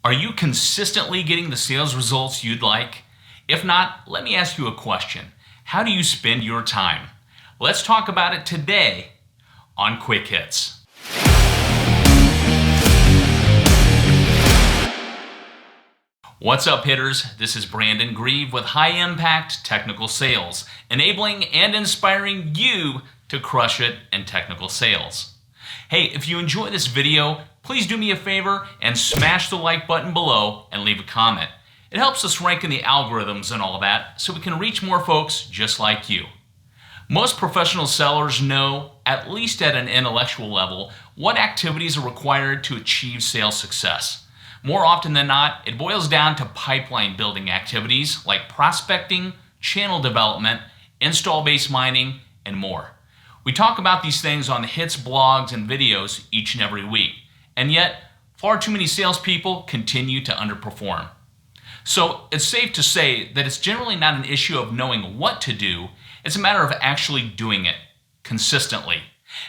Are you consistently getting the sales results you'd like? If not, let me ask you a question. How do you spend your time? Let's talk about it today on Quick Hits. What's up, hitters? This is Brandon Grieve with High Impact Technical Sales, enabling and inspiring you to crush it in technical sales. Hey, if you enjoy this video, please do me a favor and smash the like button below and leave a comment. It helps us rank in the algorithms and all that so we can reach more folks just like you. Most professional sellers know, at least at an intellectual level, what activities are required to achieve sales success. More often than not, it boils down to pipeline building activities like prospecting, channel development, install-based mining, and more. We talk about these things on the hits, blogs, and videos each and every week, and yet far too many salespeople continue to underperform. So it's safe to say that it's generally not an issue of knowing what to do, it's a matter of actually doing it consistently.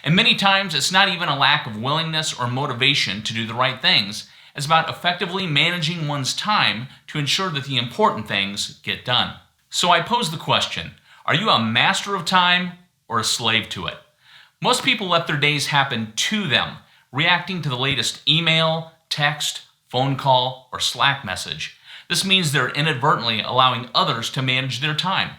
And many times it's not even a lack of willingness or motivation to do the right things. It's about effectively managing one's time to ensure that the important things get done. So I pose the question, are you a master of time or a slave to it? Most people let their days happen to them, reacting to the latest email, text, phone call, or Slack message. This means they're inadvertently allowing others to manage their time.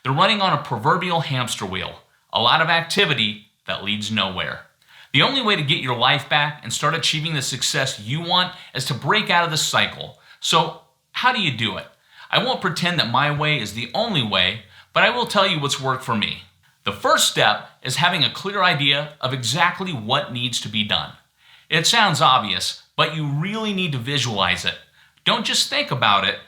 They're running on a proverbial hamster wheel, a lot of activity that leads nowhere. The only way to get your life back and start achieving the success you want is to break out of this cycle. So how do you do it? I won't pretend that my way is the only way, but I will tell you what's worked for me. The first step is having a clear idea of exactly what needs to be done. It sounds obvious, but you really need to visualize it. Don't just think about it,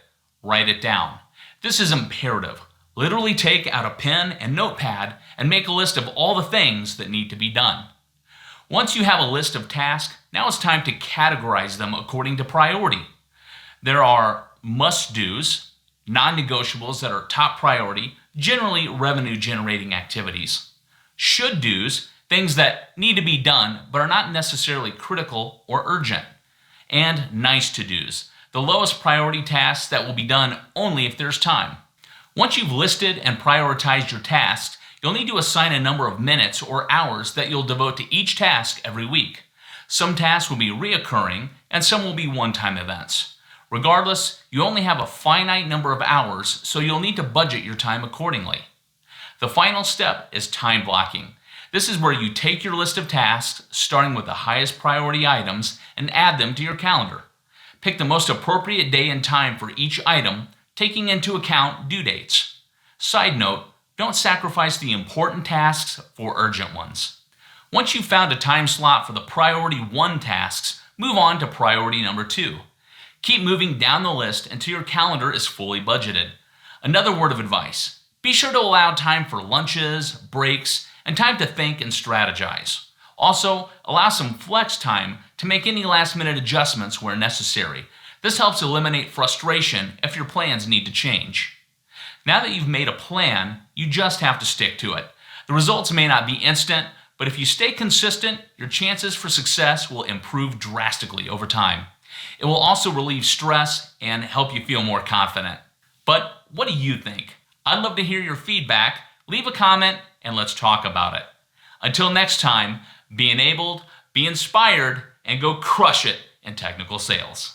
write it down. This is imperative. Literally take out a pen and notepad and make a list of all the things that need to be done. Once you have a list of tasks, now it's time to categorize them according to priority. There are must-dos, non-negotiables that are top priority, generally revenue-generating activities. Should-dos, things that need to be done but are not necessarily critical or urgent. And nice-to-dos, the lowest priority tasks that will be done only if there's time. Once you've listed and prioritized your tasks, you'll need to assign a number of minutes or hours that you'll devote to each task every week. Some tasks will be reoccurring and some will be one-time events. Regardless, you only have a finite number of hours, so you'll need to budget your time accordingly. The final step is time blocking. This is where you take your list of tasks, starting with the highest priority items, and add them to your calendar. Pick the most appropriate day and time for each item, taking into account due dates. Side note, don't sacrifice the important tasks for urgent ones. Once you've found a time slot for the priority 1 tasks, move on to priority number 2. Keep moving down the list until your calendar is fully budgeted. Another word of advice, be sure to allow time for lunches, breaks, and time to think and strategize. Also, allow some flex time to make any last-minute adjustments where necessary. This helps eliminate frustration if your plans need to change. Now that you've made a plan, you just have to stick to it. The results may not be instant, but if you stay consistent, your chances for success will improve drastically over time. It will also relieve stress and help you feel more confident. But what do you think? I'd love to hear your feedback. Leave a comment and let's talk about it. Until next time, be enabled, be inspired, and go crush it in technical sales.